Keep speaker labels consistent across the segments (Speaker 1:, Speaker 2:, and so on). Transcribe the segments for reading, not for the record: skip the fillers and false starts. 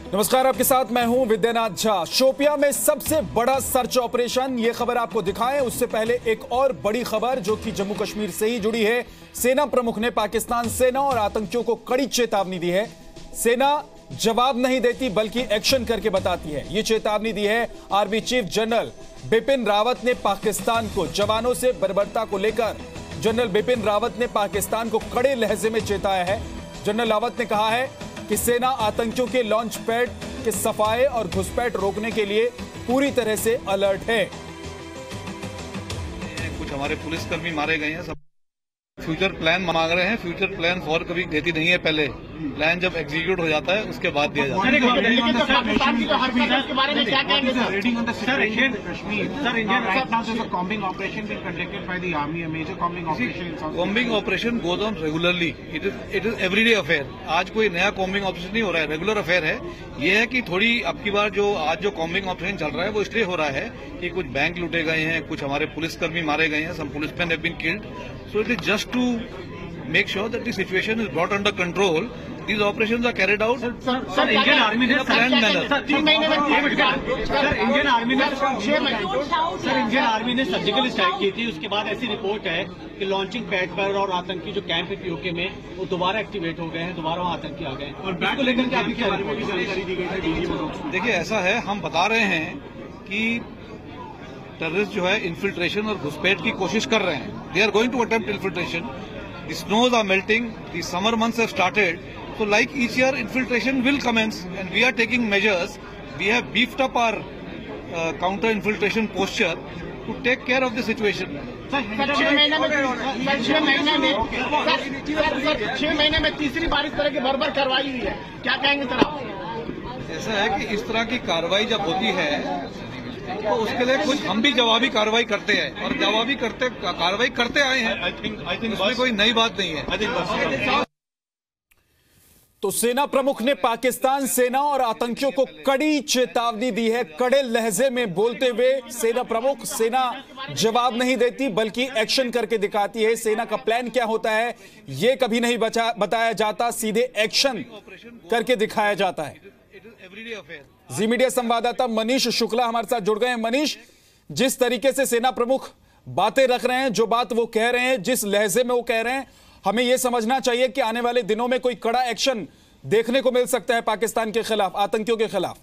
Speaker 1: नमस्कार, आपके साथ मैं हूं विद्यानाथ झा। शोपिया में सबसे बड़ा सर्च ऑपरेशन, ये खबर आपको दिखाएं उससे पहले एक और बड़ी खबर जो कि जम्मू कश्मीर से ही जुड़ी है। सेना प्रमुख ने पाकिस्तान सेना और आतंकियों को कड़ी चेतावनी दी है। सेना जवाब नहीं देती बल्कि एक्शन करके बताती है, ये चेतावनी दी है army chief general Bipin Rawat ने पाकिस्तान को। जवानों से बर्बरता को लेकर जनरल बिपिन रावत ने पाकिस्तान को कड़े लहजे में चेताया है। जनरल रावत ने कहा है कि सेना आतंकियों के लॉन्च पैड के सफाए और घुसपैठ रोकने के लिए पूरी तरह से अलर्ट है।
Speaker 2: कुछ हमारे पुलिसकर्मी मारे गए हैं, सब फ्यूचर प्लान मांग रहे हैं। फ्यूचर प्लान और कभी देती नहीं है, पहले प्लान जब एग्जीक्यूट हो जाता है उसके बाद दिया जाता है। Combing operation goes on regularly, it is everyday affair. आज कोई नया कॉम्बिंग ऑपरेशन नहीं हो रहा है, रेगुलर अफेयर है। यह है कि थोड़ी अब की बार जो आज जो कॉम्बिंग ऑपरेशन चल रहा है वो इसलिए हो रहा है कि कुछ बैंक लूटे गए हैं, कुछ हमारे पुलिसकर्मी मारे गए हैं, some policeman have been killed. So it is just to make sure that the situation is brought under control. These operations are carried out.
Speaker 3: Sir, Indian Army ने
Speaker 2: planned manner.
Speaker 3: Indian Army ने surgical strike की थी, उसके बाद ऐसी report है कि launching pad पर और आतंकी जो कैंप है पीओके में वो दोबारा एक्टिवेट हो गए हैं, दोबारा वहाँ आतंकी आ गए। और बैक को लेकर के आपकी क्या जानकारी दी गई थी?
Speaker 2: देखिए, ऐसा है, हम बता रहे हैं कि टेररिस्ट जो है इन्फिल्ट्रेशन और घुसपैठ की कोशिश कर रहे हैं। They are going to attempt infiltration. The snows are melting, the summer months have started, so like each year infiltration will commence and we are taking measures. We have beefed up our counter infiltration posture to take care of the situation.
Speaker 4: 6 महीने में तीसरी बार इस तरह की बर्बर कार्रवाई हुई है, क्या कहेंगे सर आप?
Speaker 2: ऐसा है कि इस तरह की कार्रवाई जब होती है तो उसके लिए कुछ हम भी जवाबी कार्रवाई करते हैं और जवाबी कार्रवाई करते आए हैं। इसमें कोई नई बात नहीं है।
Speaker 1: तो सेना प्रमुख ने पाकिस्तान सेना और आतंकियों को कड़ी चेतावनी दी है। कड़े लहजे में बोलते हुए सेना प्रमुख, सेना जवाब नहीं देती बल्कि एक्शन करके दिखाती है। सेना का प्लान क्या होता है यह कभी नहीं बताया जाता, सीधे एक्शन करके दिखाया जाता है। जी मीडिया संवाददाता मनीष शुक्ला हमारे साथ जुड़ गए हैं। मनीष, जिस तरीके से सेना प्रमुख बातें रख रहे हैं, जो बात वो कह रहे हैं, जिस लहजे में वो कह रहे हैं, हमें यह समझना चाहिए कि आने वाले दिनों में कोई कड़ा एक्शन देखने को मिल सकता है पाकिस्तान के खिलाफ, आतंकियों के खिलाफ।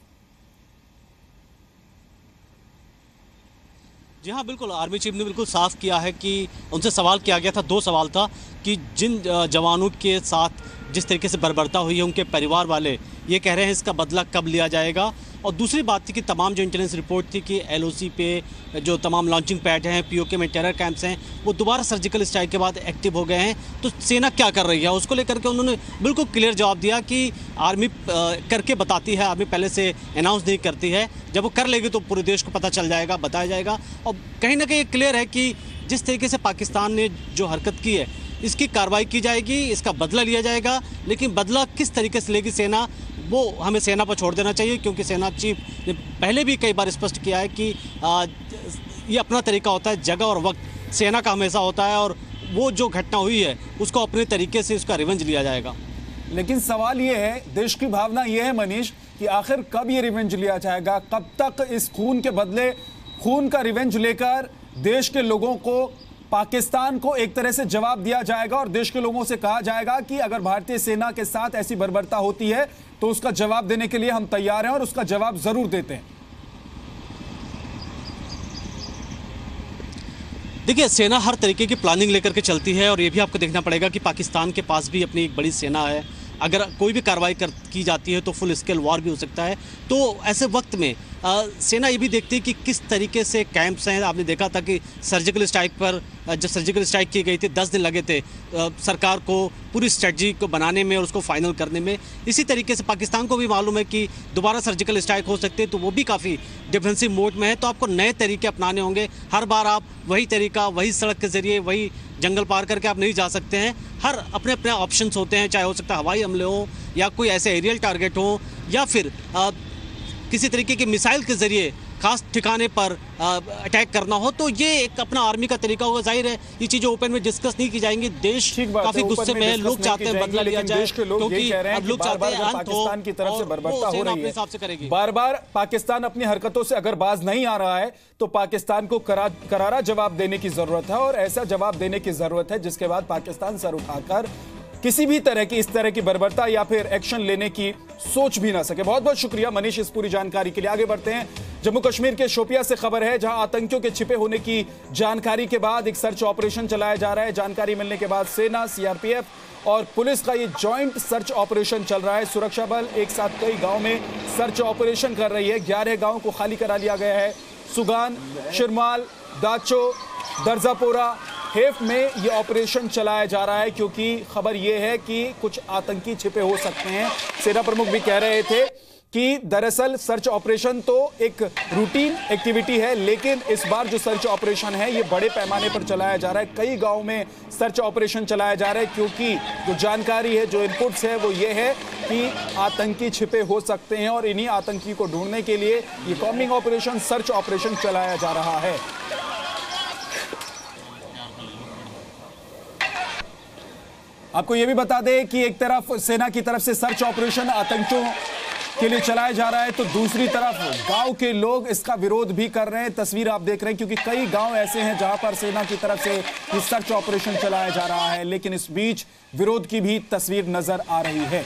Speaker 3: जी हाँ, बिल्कुल। आर्मी चीफ ने बिल्कुल साफ किया है कि उनसे सवाल किया गया था, 2 सवाल था कि जिन जवानों के साथ जिस तरीके से बर्बरता हुई है उनके परिवार वाले ये कह रहे हैं इसका बदला कब लिया जाएगा, और दूसरी बात थी कि तमाम जो इंटेलिजेंस रिपोर्ट थी कि एलओसी पे जो तमाम लॉन्चिंग पैड हैं, पीओके में टेरर कैंप्स हैं, वो दोबारा सर्जिकल स्ट्राइक के बाद एक्टिव हो गए हैं। तो सेना क्या कर रही है उसको लेकर के उन्होंने बिल्कुल क्लियर जवाब दिया कि आर्मी करके बताती है, आर्मी पहले से अनाउंस नहीं करती है। जब वो कर लेगी तो पूरे देश को पता चल जाएगा, बताया जाएगा। और कहीं ना कहीं क्लियर है कि जिस तरीके से पाकिस्तान ने जो हरकत की है इसकी कार्रवाई की जाएगी, इसका बदला लिया जाएगा। लेकिन बदला किस तरीके से लेगी सेना, वो हमें सेना पर छोड़ देना चाहिए, क्योंकि सेना चीफ ने पहले भी कई बार स्पष्ट किया है कि ये अपना तरीका होता है, जगह और वक्त सेना का हमेशा होता है, और वो जो घटना हुई है उसको अपने तरीके से उसका रिवेंज लिया जाएगा।
Speaker 1: लेकिन सवाल ये है, देश की भावना ये है मनीष कि आखिर कब ये रिवेंज लिया जाएगा, कब तक इस खून के बदले खून का रिवेंज लेकर देश के लोगों को, पाकिस्तान को एक तरह से जवाब दिया जाएगा और देश के लोगों से कहा जाएगा कि अगर भारतीय सेना के साथ ऐसी बर्बरता होती है तो उसका जवाब देने के लिए हम तैयार हैं और उसका जवाब जरूर देते हैं।
Speaker 3: देखिए, सेना हर तरीके की प्लानिंग लेकर के चलती है, और ये भी आपको देखना पड़ेगा कि पाकिस्तान के पास भी अपनी एक बड़ी सेना है। अगर कोई भी कार्रवाई की जाती है तो फुल स्केल वॉर भी हो सकता है। तो ऐसे वक्त में सेना ये भी देखती है कि किस तरीके से कैंप्स हैं। आपने देखा था कि सर्जिकल स्ट्राइक पर जब सर्जिकल स्ट्राइक की गई थी 10 दिन लगे थे सरकार को पूरी स्ट्रेटजी को बनाने में और उसको फाइनल करने में। इसी तरीके से पाकिस्तान को भी मालूम है कि दोबारा सर्जिकल स्ट्राइक हो सकते हैं, तो वो भी काफ़ी डिफेंसिव मोड में है। तो आपको नए तरीके अपनाने होंगे। हर बार आप वही तरीका, वही सड़क के जरिए, वही जंगल पार करके आप नहीं जा सकते हैं। हर अपने अपने ऑप्शंस होते हैं, चाहे हो सकता है हवाई हमले हो या कोई ऐसे एरियल टारगेट हो या फिर किसी तरीके के मिसाइल के जरिए खास ठिकाने पर अटैक करना हो, तो ये एक अपना आर्मी का तरीका होगा। जाहिर है ये चीजें ओपन में डिस्कस नहीं की जाएंगी। देश काफी गुस्से में है, लोग चाहते हैं बदला लिया जाए, क्योंकि अब लोग चाहते हैं
Speaker 1: पाकिस्तान की तरफ से बर्बरता हो रही है। बार बार पाकिस्तान अपनी हरकतों से अगर बाज नहीं आ रहा है तो पाकिस्तान को करारा जवाब देने की जरूरत है, और ऐसा जवाब देने की जरूरत है जिसके बाद पाकिस्तान सर उठाकर किसी भी तरह की इस तरह की बर्बरता या फिर एक्शन लेने की सोच भी ना सके। बहुत बहुत शुक्रिया मनीष इस पूरी जानकारी के लिए। आगे बढ़ते हैं, जम्मू कश्मीर के शोपिया से खबर है, जहां आतंकियों के छिपे होने की जानकारी के बाद एक सर्च ऑपरेशन चलाया जा रहा है। जानकारी मिलने के बाद सेना, सीआरपीएफ और पुलिस का ये जॉइंट सर्च ऑपरेशन चल रहा है। सुरक्षा बल एक साथ कई गांव में सर्च ऑपरेशन कर रही है। 11 गांवों को खाली करा लिया गया है। सुगान, शिरमाल, दाचो, दर्जापोरा, हेफ में ये ऑपरेशन चलाया जा रहा है, क्योंकि खबर ये है कि कुछ आतंकी छिपे हो सकते हैं। सेना प्रमुख भी कह रहे थे कि दरअसल सर्च ऑपरेशन तो एक रूटीन एक्टिविटी है, लेकिन इस बार जो सर्च ऑपरेशन है ये बड़े पैमाने पर चलाया जा रहा है। कई गांव में सर्च ऑपरेशन चलाया जा रहा है, क्योंकि जो जानकारी है, जो इनपुट्स है वो ये है कि आतंकी छिपे हो सकते हैं, और इन्हीं आतंकी को ढूंढने के लिए ये कॉम्बिंग ऑपरेशन, सर्च ऑपरेशन चलाया जा रहा है। आपको यह भी बता दें कि एक तरफ सेना की तरफ से सर्च ऑपरेशन आतंकियों के लिए चलाया जा रहा है, तो दूसरी तरफ गांव के लोग इसका विरोध भी कर रहे हैं। तस्वीर आप देख रहे हैं, क्योंकि कई गांव ऐसे हैं जहां पर सेना की तरफ से ये सर्च ऑपरेशन चलाया जा रहा है, लेकिन इस बीच विरोध की भी तस्वीर नजर आ रही है।